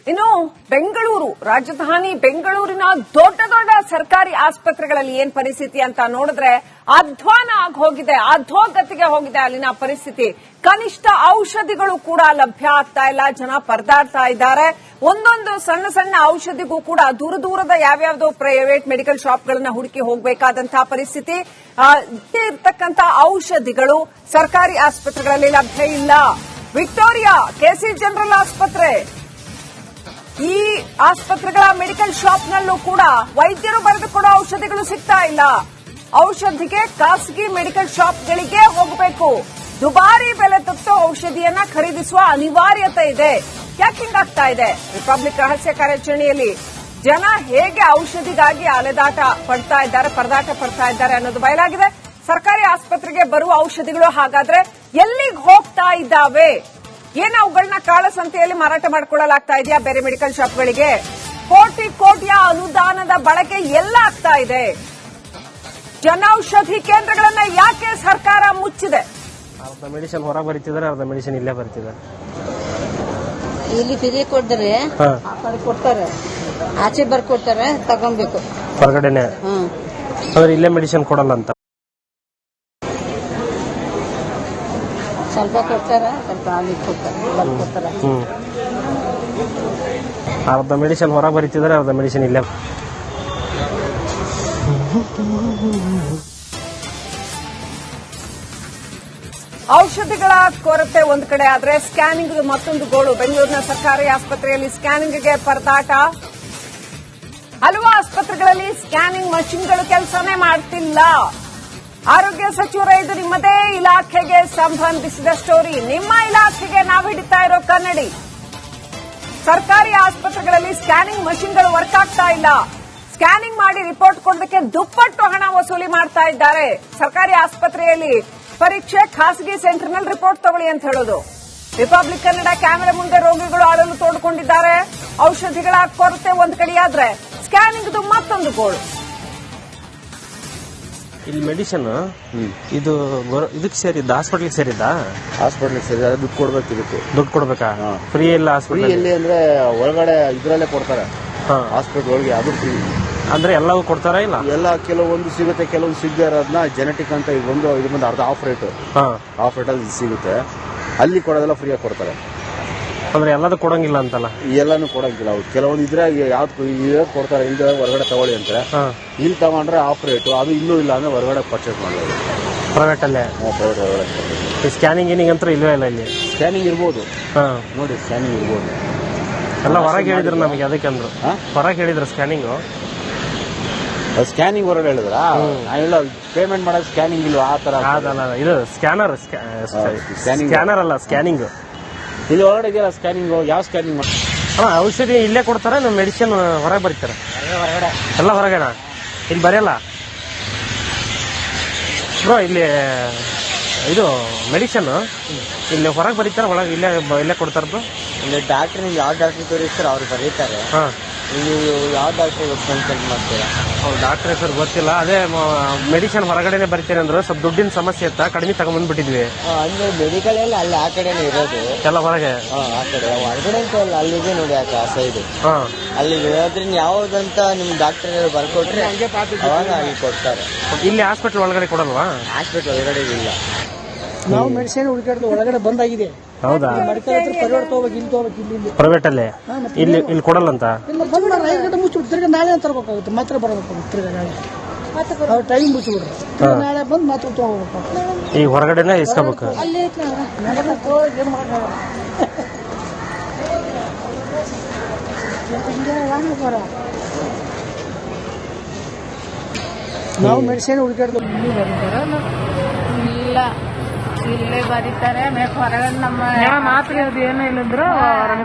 ಇನ್ನು ಬೆಂಗಳೂರು ರಾಜಧಾನಿ ಬೆಂಗಳೂರಿನ ದೊಡ್ಡ ದೊಡ್ಡ ಸರ್ಕಾರಿ ಆಸ್ಪತ್ರೆಗಳಲ್ಲಿ ಏನ್ ಪರಿಸ್ಥಿತಿ ಅಂತ ನೋಡಿದ್ರೆ ಅಧ್ವಾನ ಆಗಿ ಹೋಗಿದೆ, ಅಧೋಗತಿಗೆ ಹೋಗಿದೆ ಅಲ್ಲಿನ ಪರಿಸ್ಥಿತಿ. ಕನಿಷ್ಠ ಔಷಧಿಗಳು ಕೂಡ ಲಭ್ಯ ಆಗ್ತಾ ಇಲ್ಲ, ಜನ ಪರದಾಡ್ತಾ ಇದ್ದಾರೆ. ಒಂದೊಂದು ಸಣ್ಣ ಸಣ್ಣ ಔಷಧಿಗೂ ಕೂಡ ದೂರ ದೂರದ ಯಾವ್ಯಾವ್ದೋ ಪ್ರೈವೇಟ್ ಮೆಡಿಕಲ್ ಶಾಪ್ಗಳನ್ನ ಹುಡುಕಿ ಹೋಗಬೇಕಾದಂತಹ ಪರಿಸ್ಥಿತಿ. ಇರ್ತಕ್ಕಂಥ ಔಷಧಿಗಳು ಸರ್ಕಾರಿ ಆಸ್ಪತ್ರೆಗಳಲ್ಲಿ ಲಭ್ಯ ಇಲ್ಲ. ವಿಕ್ಟೋರಿಯಾ, ಕೆಸಿ ಜನರಲ್ ಆಸ್ಪತ್ರೆ, ಈ ಆಸ್ಪತ್ರೆಗಳ ಮೆಡಿಕಲ್ ಶಾಪ್ನಲ್ಲೂ ಕೂಡ ವೈದ್ಯರು ಬರೆದುಕೊಡೋ ಔಷಧಿಗಳು ಸಿಗ್ತಾ ಇಲ್ಲ. ಔಷಧಿಗೆ ಖಾಸಗಿ ಮೆಡಿಕಲ್ ಶಾಪ್ಗಳಿಗೆ ಹೋಗಬೇಕು. ದುಬಾರಿ ಬೆಲೆ ತೆತ್ತು ಔಷಧಿಯನ್ನ ಖರೀದಿಸುವ ಅನಿವಾರ್ಯತೆ ಇದೆ. ಯಾಕೆ ಹಿಂಗಾಗ್ತಾ ಇದೆ? ರಿಪಬ್ಲಿಕ್ ರಹಸ್ಯ ಕಾರ್ಯಾಚರಣೆಯಲ್ಲಿ ಜನ ಹೇಗೆ ಔಷಧಿಗಾಗಿ ಅಲೆದಾಟ ಪರದಾಟ ಪಡ್ತಾ ಇದ್ದಾರೆ ಅನ್ನೋದು ಬಯಲಾಗಿದೆ. ಸರ್ಕಾರಿ ಆಸ್ಪತ್ರೆಗೆ ಬರುವ ಔಷಧಿಗಳು ಹಾಗಾದ್ರೆ ಎಲ್ಲಿಗೆ ಹೋಗ್ತಾ ಇದ್ದಾವೆ? ಏನು ಅವುಗಳನ್ನ ಕಾಳಸಂತೆಯಲ್ಲಿ ಮಾರಾಟ ಮಾಡಿಕೊಳ್ಳಲಾಗ್ತಾ ಇದೆಯಾ ಬೇರೆ ಮೆಡಿಕಲ್ ಶಾಪ್ಗಳಿಗೆ? ಕೋಟಿ ಕೋಟಿಯ ಅನುದಾನದ ಬಳಕೆ ಎಲ್ಲ ಆಗ್ತಾ ಇದೆ. ಜನೌಷಧಿ ಕೇಂದ್ರಗಳನ್ನ ಯಾಕೆ ಸರ್ಕಾರ ಮುಚ್ಚಿದೆ? ಅರ್ಧ ಮೆಡಿಸಿನ್ ಹೊರ ಬರೀತಿದ್ದಾರೆ, ಅರ್ಧ ಮೆಡಿಸಿನ್ ಇಲ್ಲೇ ಬರ್ತಿದ್ದಾರೆ. ಇಲ್ಲಿ ಫ್ರೀ ಕೊಡ್ತಾರೆ, ಕೊಡ್ತಾರೆ, ಆಚೆ ಬರ್ಕೊಡ್ತಾರೆ, ತಗೊಬೇಕು ಹೊರಗಡೆನೆ. ಆದ್ರೆ ಇಲ್ಲೇ ಮೆಡಿಸಿನ್ ಕೊಡಲ್ಲ ಅಂತ. ಸ್ವಲ್ಪ ಕೊಡ್ತಾರೆ, ಸ್ವಲ್ಪ ಅಲ್ಲಿ ಕೊಡ್ತಾರೆ. ಅರ್ಧ ಮೆಡಿಸಿನ್ ಹೊರ ಬರೀತಿದ್ದಾರೆ, ಅರ್ಧ ಮೆಡಿಸಿನ್ ಇಲ್ಲೇ. ಔಷಧಿಗಳ ಕೊರತೆ ಒಂದು ಕಡೆ ಆದ್ರೆ ಸ್ಕ್ಯಾನಿಂಗ್ ಮತ್ತೊಂದು ಗೋಳು. ಬೆಂಗಳೂರಿನ ಸರ್ಕಾರಿ ಆಸ್ಪತ್ರೆಯಲ್ಲಿ ಸ್ಕ್ಯಾನಿಂಗ್ಗೆ ಪರದಾಟ. ಹಲವು ಆಸ್ಪತ್ರೆಗಳಲ್ಲಿ ಸ್ಕ್ಯಾನಿಂಗ್ ಮಷಿನ್ಗಳು ಕೆಲಸನೇ ಮಾಡ್ತಿಲ್ಲ. ಆರೋಗ್ಯ ಸಚಿವರೇ, ಇದು ನಿಮ್ಮದೇ ಇಲಾಖೆಗೆ ಸಂಬಂಧಿಸಿದ ಸ್ಟೋರಿ. ನಿಮ್ಮ ಇಲಾಖೆಗೆ ನಾವು ಹಿಡಿತಾ ಇರೋ ಕನ್ನಡಿ. ಸರ್ಕಾರಿ ಆಸ್ಪತ್ರೆಗಳಲ್ಲಿ ಸ್ಕ್ಯಾನಿಂಗ್ ಮಷಿನ್ಗಳು ವರ್ಕ್ ಆಗ್ತಾ ಇಲ್ಲ. ಸ್ಕ್ಯಾನಿಂಗ್ ಮಾಡಿ ರಿಪೋರ್ಟ್ ಕೊಡೋದಕ್ಕೆ ದುಪ್ಪಟ್ಟು ಹಣ ವಸೂಲಿ ಮಾಡ್ತಾ ಇದ್ದಾರೆ. ಸರ್ಕಾರಿ ಆಸ್ಪತ್ರೆಯಲ್ಲಿ ಪರೀಕ್ಷೆ, ಖಾಸಗಿ ಸೆಂಟರ್ನಲ್ಲಿ ರಿಪೋರ್ಟ್ ತಗೊಳ್ಳಿ ಅಂತ ಹೇಳೋದು. ರಿಪಬ್ಲಿಕ್ ಕನ್ನಡ ಕ್ಯಾಮೆರಾ ಮುಂದೆ ರೋಗಿಗಳು ಅಳಲು ತೋಡ್ಕೊಂಡಿದ್ದಾರೆ. ಔಷಧಿಗಳ ಕೊರತೆ ಒಂದು ಕಡೆಯಾದ್ರೆ ಸ್ಕ್ಯಾನಿಂಗ್ ಮತ್ತೊಂದು ಗೋಳು. ಇಲ್ಲಿ ಮೆಡಿಸಿನ್ ಇದು ಇದಕ್ಕೆ ಸೇರಿದ್ದ, ಹಾಸ್ಪಿಟ್ಲಿಗೆ ಸೇರಿದ್ದ? ಹಾಸ್ಪಿಟ್ಲಿಗೆ ಸೇರಿದ, ದುಡ್ಡು ಕೊಡ್ಬೇಕು. ಇದಕ್ಕೆ ದುಡ್ಡು ಕೊಡ್ಬೇಕಾ? ಫ್ರೀ ಇಲ್ಲ ಹಾಸ್ಪಿಟಲ್ ಎಲ್ಲಿ ಅಂದ್ರೆ ಒಳಗಡೆ ಇದ್ರಲ್ಲೇ ಕೊಡ್ತಾರೆ. ಹಾಸ್ಪಿಟಲ್ ಒಳಗೆ ಅದು ಫ್ರೀ ಅಂದ್ರೆ ಎಲ್ಲವೂ ಕೊಡ್ತಾರ? ಇಲ್ಲ, ಎಲ್ಲ ಕೆಲವೊಂದು ಸಿಗುತ್ತೆ, ಕೆಲವೊಂದು ಸಿಗದೆ ಇರೋದನ್ನ ಜೆನೆಟಿಕ್ ಅಂತ ಇದು ಬಂದು ಅರ್ಧ ಆಫ್ ರೇಟ್ ಅಲ್ಲಿ ಸಿಗುತ್ತೆ. ಅಲ್ಲಿ ಕೊಡೋದೆಲ್ಲ ಫ್ರೀಯಾಗಿ ಕೊಡ್ತಾರೆ. ಅಂದ್ರೆ ಎಲ್ಲದೂ ಕೊಡಂಗಿಲ್ಲ ಅಂತಲ್ಲ? ಎಲ್ಲಾನು ಕೊಡಂಗಿಲ್ಲ. ಅವ್ರು ಕೆಲವೊಂದು ಇದ್ರೆ ಯಾವ್ದು ಕೊಡ್ತಾರೆ, ಇಲ್ಲದೆ ಹೊರಗಡೆ ತಗೊಳ್ಳಿ ಅಂತಾರೆ. ಇಲ್ಲಿ ತಗೊಂಡ್ರೆ ಆಫ್ ರೇಟ್, ಅದು ಇನ್ನೂ ಇಲ್ಲ ಅಂದ್ರೆ ಹೊರಗಡೆ ಪರ್ಚೇಸ್ ಮಾಡೋದು ಪ್ರೈವೇಟ್ ಅಲ್ಲೇ. ಸ್ಕ್ಯಾನಿಂಗ್ ಏನಿಗೆ ಅಂತ ಇಲ್ವೇ ಇಲ್ಲ ಇಲ್ಲಿ? ಸ್ಕ್ಯಾನಿಂಗ್ ಇರ್ಬೋದು ನೋಡಿ, ಸ್ಕ್ಯಾನಿಂಗ್ ಇರ್ಬೋದು. ಎಲ್ಲ ಹೊರಗೆ ಹೇಳಿದ್ರು ನಮಗೆ, ಅದಕ್ಕೆ ಅಂದ್ರು ಹೊರಗೆ ಹೇಳಿದ್ರು ಸ್ಕ್ಯಾನಿಂಗ್. ಸ್ಕ್ಯಾನಿಂಗ್ ಹೊರಗಡೆ ಹೇಳಿದ್ರ? ಇಲ್ಲ, ಪೇಮೆಂಟ್ ಮಾಡೋದು ಸ್ಕ್ಯಾನಿಂಗ್ ಇಲ್ವಾ? ಆ ತರ ಅದಲ್ಲ, ಇದು ಸ್ಕ್ಯಾನರ್. ಸ್ಕ್ಯಾನರ್ ಅಲ್ಲ, ಸ್ಕ್ಯಾನಿಂಗ್. ಇಲ್ಲಿ ಹೊರಗಡೆ ಇದೆಯಲ್ಲ ಸ್ಕ್ಯಾನಿಂಗ್. ಯಾವ ಸ್ಕ್ಯಾನಿಂಗ್ ಮಾಡಿ? ಔಷಧಿ ಇಲ್ಲೇ ಕೊಡ್ತಾರೆ, ನಮ್ಮ ಮೆಡಿಸಿನ್ ಹೊರಗೆ ಬರೀತಾರೆ. ಎಲ್ಲ ಹೊರಗೇನಾ? ಇಲ್ಲಿ ಬರೆಯಲ್ಲ ಬ್ರೋ. ಇಲ್ಲಿ ಇದು ಮೆಡಿಸಿನ್ ಇಲ್ಲಿ ಹೊರಗೆ ಬರೀತಾರೆ, ಒಳಗೆ ಇಲ್ಲೇ ಕೊಡ್ತಾರೆ ಬ್ರೋ. ಇಲ್ಲಿ ಡಾಕ್ಟರ್, ನೀವು ಯಾವ ಡಾಕ್ಟರ್ ತೋರಿಸ್ತಾರೆ ಅವ್ರು ಬರೀತಾರೆ. ನೀವು ಯಾವ ಡಾಕ್ಟರ್ ಕನ್ಸಲ್ಟ್ ಮಾಡ್ತೀರಾ? ಅವ್ರು ಡಾಕ್ಟರ್ ಹೆಸರು ಗೊತ್ತಿಲ್ಲ. ಅದೇ ಮೆಡಿಸಿನ್ ಹೊರಗಡೆನೆ ಬರೀತಾರೆ ಅಂದ್ರೆ ಸ್ವಲ್ಪ ದುಡ್ಡಿನ ಸಮಸ್ಯೆ ಇತ್ತ, ಕಡಿಮೆ ತಗೊಂಡ್ಬಂದ್ಬಿಟ್ಟಿದ್ವಿ. ಅಂದ್ರೆ ಮೆಡಿಕಲ್ ಎಲ್ಲ ಅಲ್ಲಿ ಆ ಕಡೆನೇ ಇರೋದು, ಎಲ್ಲ ಹೊರಗೆ. ಆ ಕಡೆ ಹೊರಗಡೆ ಅಂತ ಅಲ್ಲಿದೆ ನೋಡಿ, ಆ ಸೈಡ್ ಅಲ್ಲಿ ಇರೋದ್ರಿಂದ ಯಾವ್ದಂತ ನಿಮ್ ಡಾಕ್ಟರ್ ಬರ್ಕೊಟ್ರೆ ಅವಾಗ ಅಲ್ಲಿ ಕೊಡ್ತಾರೆ. ಇಲ್ಲಿ ಹಾಸ್ಪಿಟಲ್ ಒಳಗಡೆ ಕೊಡಲ್ವಾ? ಹಾಸ್ಪಿಟಲ್ ಒಳಗಡೆ ಇಲ್ಲ. ನಾವು ಮೆಡಿಸಿನ್ ಹುಡುಕಾಡ್ದು ಒಳಗಡೆ ಬಂದಾಗಿದೆ. ಹೌದಾ? ಮೆಡಿಕಲ್ ಹತ್ರ ಪ್ರೈವೇಟ್ ತಗೋಬೇಕು, ಇಲ್ಲಿ ತಗೋಬೇಕು, ಇಲ್ಲಿ ಪ್ರೈವೇಟ್ ಅಲ್ಲೇ. ಇಲ್ಲಿ ಕೊಡಲ್ಲ ಅಂತ? ಇಲ್ಲ, ಬಂದ 5 ಗಂಟೆ ಮುಚ್ಚಿಬಿಟ್ಟು ತಿರ್ಗಿ ನಾಳೆ ತರಬೇಕಾಗುತ್ತೆ. ಮಾತ್ರ ಬರಬೇಕು ತಿರ್ಗಿ ನಾಳೆ. ಅವ್ರು ಟೈಮ್ ಮುಚ್ಚಿಬಿಡ್ರಿ, ನಾಳೆ ಬಂದು ಮಾತ್ರ ತಗೋಬೇಕು. ಈಗ ಹೊರಗಡೆನೆ ಇಸ್ಕೋಬೇಕು. ನಾವು ಮೆಡಿಸಿನ್ ಹುಡುಕಾಡ್ದು ಇಲ್ಲ, ಇಲ್ಲೇ ಬರೀತಾರೆ. ಹೊರಗಡೆ ನಮ್ಮ ಮಾತ್ರ ಏನೂ ಇಲ್ಲಂದ್ರೆ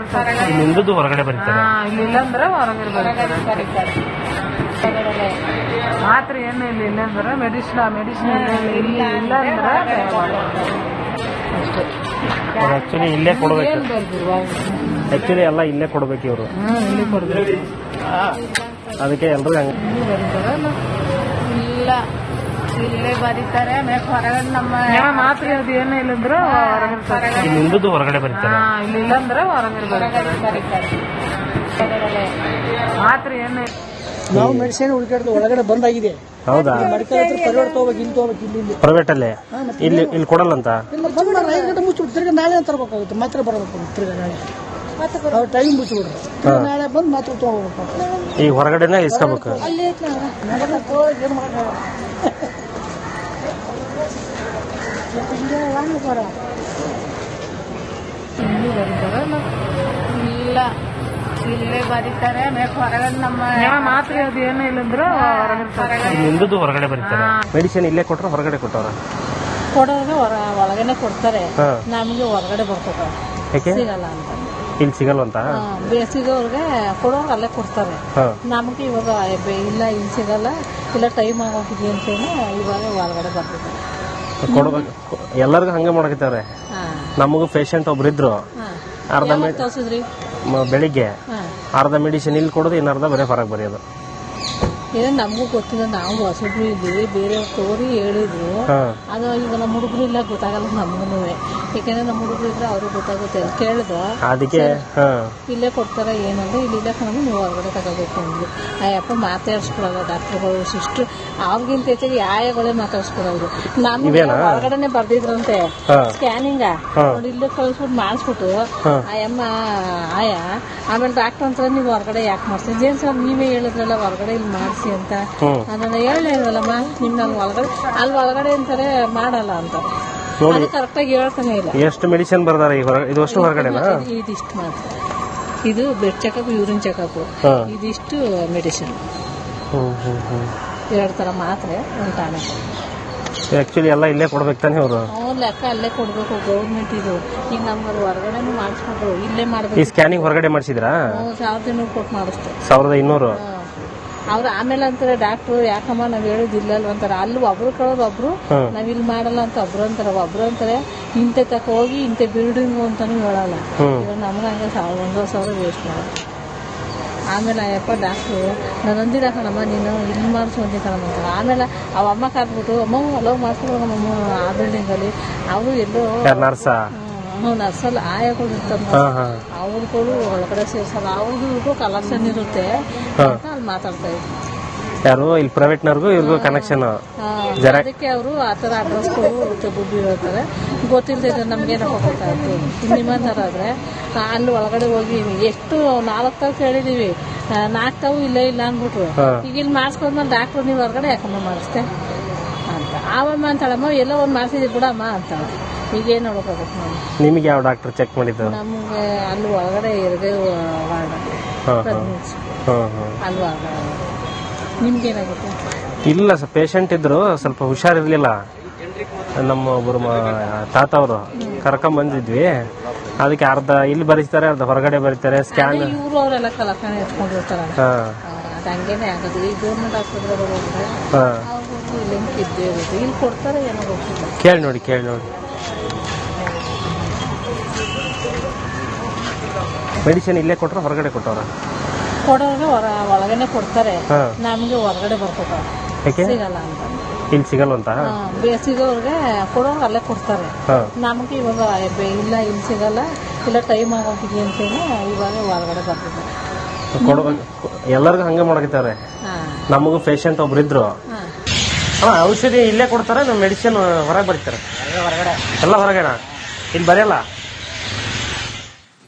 ನಿಮ್ದು ಹೊರಗಡೆ ಬರೀತಾರೆ, ಇಲ್ಲಂದ್ರೆ ಹೊರಗಡೆ ಬರೀತಾರೆ. ಮಾತ್ರ ಏನು ಇಲ್ಲ, ಇಲ್ಲಂದ್ರೆ ಮೆಡಿಸಿನ್ ಇಲ್ಲಿ ಇಲ್ಲ ಅಂದ್ರೆ ಆಕ್ಚುಲಿ ಇಲ್ಲೇ ಕೊಡ್ಬೇಕು. ಆಕ್ಚುಲಿ ಎಲ್ಲ ಇಲ್ಲೇ ಕೊಡ್ಬೇಕು ಇವರು. ಇಲ್ಲಿ ಕೊಡ್ಬೇಕು. ಅದಕ್ಕೆ ಎಲ್ರು ಇಲ್ಲ, ಇಲ್ಲೇ ಬರೀತಾರೆ ಆಮೇಲೆ ಹೊರಗಡೆ ನಮ್ಮ ಮಾತ್ರೆ ಅದು ಏನೂ ಇಲ್ಲಂದ್ರೆ ನಿಂದು ಹೊರಗಡೆ ಬರೀತಾರೆ. ಇಲ್ಲಿ ಇಲ್ಲಂದ್ರೆ ಹೊರಗಡೆ ಬರೀತಾರೆ ಮಾತ್ರೆ ಏನು ನಾವು ಮೆಡಿಸಿನ್ ಹುಡುಕಾಡ್ದು ಒಳಗಡೆ ಬಂದಾಗಿದೆ. ಹೌದಾ? ಮೆಡಿಕಲ್ ಹತ್ರ ಪ್ರೈವೇಟ್ ತಗೋಬೇಕು, ಇಲ್ಲಿ ತಗೋಬೇಕು, ಇಲ್ಲಿ ಪ್ರೈವೇಟ್ ಅಲ್ಲೇ ಇಲ್ಲಿ ಕೊಡಲ್ಲ ಅಂತ. ಇಲ್ಲ ಬಂದು 5 ಗಂಟೆ ಮುಚ್ಚಿಬಿಟ್ಟು ತಿರ್ಗಿ ನಾಳೆ ತರಬೇಕಾಗುತ್ತೆ. ಮಾತ್ರೆ ಬರಬೇಕು ತಿರ್ಗಿ ನಾಳೆ. ಅವ್ರು ಟೈಮ್ ಮುಚ್ಚಿಬಿಡ್ರಿ. ತಿರ್ಗಿ ನಾಳೆ ಬಂದು ಮಾತ್ರೆ ತಗೋಬೇಕು. ಈಗ ಹೊರಗಡೆನೆ ಇಸ್ಕೋಬೇಕು. ಅಲ್ಲಿ ಏನು ಮಾಡೋಣ. ಇಲ್ಲಿ ಬರೀತಾರೆ ಇಲ್ಲ ಇಲ್ಲೇ ಬರೀತಾರೆ ಆಮೇಲೆ ಹೊರಗಡೆ ನಮ್ಮ ಮಾತ್ರೆ ಅದು ಏನೂ ಇಲ್ಲಂದ್ರೆ ನಿಂದು ಹೊರಗಡೆ ಬರೀತಾರೆ. ಮೆಡಿಸಿನ್ ಇಲ್ಲೇ ಕೊಟ್ರೆ ಹೊರಗಡೆ ಕೊಟ್ಟವ್ರ? ಕೊಡೋರ್ಗೆ ಒಳಗಡೆ ಕೊಡ್ತಾರೆ, ನಮ್ಗೆ ಹೊರಗಡೆ ಬರ್ತಾರೆ. ಯಾಕೆ ಸಿಗಲ್ಲ ಅಂತ. ಇಲ್ಲಿ ಸಿಗಲ್ವಂತ? ಬೇಸಿಗೆವ್ರಿಗೆ ಕೊಡೋರು ಅಲ್ಲೇ ಕೊಡ್ತಾರೆ. ನಮ್ಗೆ ಇವಾಗ ಇಲ್ಲ ಇಲ್ಲಿ ಸಿಗಲ್ಲ, ಇಲ್ಲ ಟೈಮ್ ಆಗೋಗಿದೆ ಅಂತೇಳಿ ಇವಾಗ ಹೊರಗಡೆ ಬರ್ತಿದ್ದಾರೆ. ಎಲ್ಲರಿಗೂ ಹಂಗೆ ಮಾಡಕತ್ತಾರೆ. ನಮಗೂ ಪೇಷಂಟ್ ಒಬ್ರು ಇದ್ರು, ಅರ್ಧ ತೋರಿಸಿದ್ರಿ ಬೆಳಿಗ್ಗೆ ಅರ್ಧ ಮೆಡಿಸಿನ್ ಇಲ್ಲಿ ಕೊಡೋದು, ಇನ್ನರ್ಧ ಬರೀ ಹೊರಗೆ ಬರೆಯೋದು. ಏನೋ ನಮಗೂ ಗೊತ್ತಿಲ್ಲ, ನಾವು ಹೊಸಬ್ರು ಇದ್ದೀವಿ, ಬೇರೆ ತೋರಿ ಹೇಳಿದ್ರು. ಅದು ಈಗ ನಮ್ಮ ಹುಡುಗರು ಇಲ್ಲ ಗೊತ್ತಾಗಲ್ಲ ನಮಗೂ, ಯಾಕಂದ್ರೆ ನಮ್ಮ ಹುಡುಗರು ಇದ್ರೆ ಅವ್ರಿಗೆ ಗೊತ್ತಾಗುತ್ತೆ. ಕೇಳಿದ ಅದಕ್ಕೆ ಇಲ್ಲೇ ಕೊಡ್ತಾರೆ ಏನಂದ್ರೆ ಇಲ್ಲಿಲ್ಲ ಕಣದು ನೀವು ಹೊರಗಡೆ ತಗೋಬೇಕು ಅಂದ್ರು. ಅಯ್ಯಪ್ಪ ಮಾತಾಡ್ಸ್ಕೊಡೋದು ಡಾಕ್ಟರ್ಗಳು ಸಿಸ್ಟರ್ ಅವ್ರಿಗಿಂತ ಹೆಚ್ಚಾಗಿ ಆಯಗಳೇ ಮಾತಾಡ್ಸ್ಕೊಡೋದು. ನಮ್ಗೆ ಹೊರಗಡೆನೆ ಬರ್ದಿದ್ರಂತೆ ಸ್ಕ್ಯಾನಿಂಗ್ ನೋಡಿ, ಇಲ್ಲೇ ಕಳಿಸ್ಬಿಟ್ಟು ಮಾಡಿಸ್ಬಿಟ್ಟು ಅಯ್ಯಮ್ಮ ಆಯ ಆಮೇಲೆ ಡಾಕ್ಟರ್ ಅಂತ ನೀವು ಹೊರಗಡೆ ಯಾಕೆ ಮಾಡ್ತೀವಿ ಜೇನ್ ಸರ್ ನೀವೇ ಹೇಳಿದ್ರಲ್ಲ ಹೊರಗಡೆ ಇಲ್ಲಿ ಮಾಡಿಸಿ ಅಂತ. ಅದನ್ನ ಹೇಳಲಿಲ್ವಲ್ಲಮ್ಮ ನಿಮ್ಗೆ ಅಲ್ಲಿ ಒಳಗಡೆ ಒಳಗಡೆ ಅಂತಾರೆ ಮಾಡಲ್ಲ ಅಂತ. ಅದು ಕರೆಕ್ಟಾಗಿ ಹೇಳ್ತಾನೆ ಇಲ್ಲ. ಎಷ್ಟು ಮೆಡಿಸಿನ್ ಬರ್ದಾರ ಇದು ಅಷ್ಟು ಹೊರಗಡೆನಾ? ಇದಿಷ್ಟು ಮಾತ್ರ. ಇದು ಬ್ಲಡ್ ಚೆಕಪ್, ಯೂರಿನ್ ಚೆಕಪ್, ಇದಿಷ್ಟು ಮೆಡಿಸಿನ್. 2 ತರ ಮಾತ್ರೆ, 1 ಟಾನಿಕ್. ಆಕ್ಚುಲಿ ಎಲ್ಲ ಇಲ್ಲೇ ಕೊಡ್ಬೇಕು ತಾನೆ ಅವರು? ಲೆಕ್ಕ ಅಲ್ಲೇ ಕೊಡ್ಬೇಕು, ಗೌರ್ಮೆಂಟ್ ಇದು. ಈಗ ನಮ್ಗೆ ಹೊರಗಡೆ ಮಾಡಿಸ್ಕೊಂಡ್ರು, ಇಲ್ಲೇ ಮಾಡ್ಬೇಕು. ಈ ಸ್ಕ್ಯಾನಿಂಗ್ ಹೊರಗಡೆ ಮಾಡಿಸಿದ್ರಾ? 1200 ಕೊಟ್ಟು ಮಾಡಿಸ್ತಾರೆ. 1200. ಅವ್ರು ಆಮೇಲೆ ಅಂತಾರೆ ಡಾಕ್ಟ್ರು ಯಾಕಮ್ಮ ನಾವ್ ಹೇಳಿದಿಲ್ಲ ಅಂತಾರೆ. ಅಲ್ಲಿ ಒಬ್ರು ಕಳೋದು ಒಬ್ರು, ನಾವ್ ಇಲ್ಲಿ ಮಾಡಲ್ಲ ಅಂತ ಒಬ್ರು ಅಂತಾರೆ. ಇಂತೆ ತಕ ಹೋಗಿ ಇಂತೆ ಬಿಲ್ಡಿಂಗ್ ಅಂತಾನು ಹೇಳಲ್ಲ. ಇವಾಗ ನಮ್ಗೆ ಹಂಗೆ 1,000 ವೇಸ್ಟ್ ಮಾಡೋದು. ಆಮೇಲೆ ಅಯ್ಯಪ್ಪ ಡಾಕ್ಟ್ರು ನಾನು ಅಂದಿಲ್ಲ ಕಣಮ್ಮ ನೀನು ಇಲ್ಲಿ ಮಾಡಿಸು ಅಂದಿ ಕಣಮ್ಮ ಅಂತಾರೆ. ಆಮೇಲೆ ಅವಮ್ಮ ಕರೆದ್ಬಿಟ್ಟು ಅಮ್ಮ ಅಲೋವ್ ಮಾಡಿಸ್ಕೊಡಮ್ಮ ಆ ಬಿಲ್ಡಿಂಗಲ್ಲಿ. ಅವರು ಎಲ್ಲೋ ನರ್ಸಲ್ಲಿ ಆಯಗಳು ಇರ್ತಮ್ಮ, ಅವ್ರುಗಳು ಒಳಗಡೆ ಸೇರ್ಸಲ್ಲ, ಅವ್ರಿಗೂ ಕಲೆಕ್ಷನ್ ಇರುತ್ತೆ ಅಂತ ಅಲ್ಲಿ ಮಾತಾಡ್ತಾ ಇದ್ರು. ಯಾರು ಇಲ್ಲಿ ಪ್ರೈವೇಟ್ನವ್ರಿಗೂ ಇವ್ರಿಗೂ ಕನೆಕ್ಷನ್. ಅದಕ್ಕೆ ಅವರು ಆ ಥರ ಅಡ್ರೆಸ್ಗಳು ದುಡ್ಡು ಇರ್ತಾರೆ. ಗೊತ್ತಿಲ್ಲದೆ ನಮ್ಗೇನಪ್ಪ ಗೊತ್ತಾಯ್ತು. ನಿಮ್ಮಂತರ ಆದ್ರೆ ಅಲ್ಲಿ ಒಳಗಡೆ ಹೋಗಿ ಎಷ್ಟು 4 ತಾವು ಕೇಳಿದೀವಿ, 4 ತಾವು ಇಲ್ಲ ಅಂದ್ಬಿಟ್ರು. ಈಗ ಇಲ್ಲಿ ಮಾಡಿಸ್ಕೊಂಡ್ಮೇಲೆ ಡಾಕ್ಟ್ರು ನೀವು ಹೊರಗಡೆ ಯಾಕಮ್ಮ ಮಾಡಿಸ್ತೆ ಅಂತ. ಅವಮ್ಮ ಅಂತಾಳಮ್ಮ ಎಲ್ಲ ಒಂದು ಮಾಡಿಸಿದ್ವಿ ಬಿಡಮ್ಮ ಅಂತಾಳೆ. ಈಗೇನು ನೋಡೋಕ್ಕಾಗುತ್ತೆ ನಾವು. ನಿಮಗೆ ಯಾವ ಡಾಕ್ಟರ್ ಚೆಕ್ ಮಾಡಿದ್ದು? ನಮ್ಗೆ ಅಲ್ಲಿ ಒಳಗಡೆ ಇರದೆ ವಾರ್ಡ್ ಅಲ್ಲಿ ಒಳಗಡೆ. ನಿಮ್ಗೇನಾಗುತ್ತೆ? ಇಲ್ಲ ಪೇಷಂಟ್ ಇದ್ರು, ಸ್ವಲ್ಪ ಹುಷಾರಿರ್ಲಿಲ್ಲ. ನಮ್ಮ ಒಬ್ಬರು ತಾತ ಅವರು ಕರ್ಕೊಂಡ್ ಬಂದಿದ್ವಿ. ಅದಕ್ಕೆ ಅರ್ಧ ಇಲ್ಲಿ ಬರೀತಾರೆ, ಅರ್ಧ ಹೊರಗಡೆ ಬರೀತಾರೆ. ಸ್ಕ್ಯಾನ್ ಇವರು ಅವರೆಲ್ಲ ಕಲಕಣೆ ಎತ್ಕೊಂಡಿರ್ತಾರ. ಅದು ಹಂಗೇನೆ ಆಗೋದು. ಈ ಗೌರ್ಮೆಂಟ್ ಆಸ್ಪತ್ರೆ ಹೋದ್ರೆ ಅವ್ರಿಗೂ ಇಲ್ಲಿ ಇದ್ದೇ ಇರುತ್ತೆ. ಇಲ್ಲಿ ಕೊಡ್ತಾರೆ ಏನೋ ಗೊತ್ತಿಲ್ಲ. ಕೇಳಿ ನೋಡಿ. ಮೆಡಿಸಿನ್ ಇಲ್ಲೇ ಕೊಟ್ರೆ ಹೊರಗಡೆ ಕೊಟ್ಟವ್ರ? ಕೊಡೋರ್ಗೆ ಒಳಗಡೆ ಕೊಡ್ತಾರೆ, ನಮ್ಗೆ ಹೊರಗಡೆ ಬರ್ಕೊತಾರೆ. ಸಿಗಲ್ಲ ಅಂತ. ಇಲ್ಲಿ ಸಿಗಲ್ವಂತ? ಬೇಸಿಗೆವ್ರಿಗೆ ಕೊಡೋರ್ಗೆ ಅಲ್ಲೇ ಕೊಡ್ತಾರೆ, ನಮ್ಗೆ ಇವಾಗ ಇಲ್ಲ ಇಲ್ಲಿ ಸಿಗಲ್ಲ, ಇಲ್ಲ ಟೈಮ್ ಆಗೋಗಿದೆ ಅಂತೇಳಿ ಇವಾಗ ಹೊರಗಡೆ ಬರ್ತಿದ್ದಾರೆ. ಎಲ್ಲರಿಗೂ ಹಂಗೆ ಮಾಡಕತ್ತಾರೆ. ನಮಗೂ ಪೇಷಂಟ್ ಒಬ್ರು ಇದ್ರು, ಔಷಧಿ ಇಲ್ಲೇ ಕೊಡ್ತಾರೆ, ನಮ್ಮ ಮೆಡಿಸಿನ್ ಹೊರಗೆ ಬರೀತಾರೆ. ಎಲ್ಲ ಹೊರಗಡೆ, ಇಲ್ಲಿ ಬರೆಯಲ್ಲ.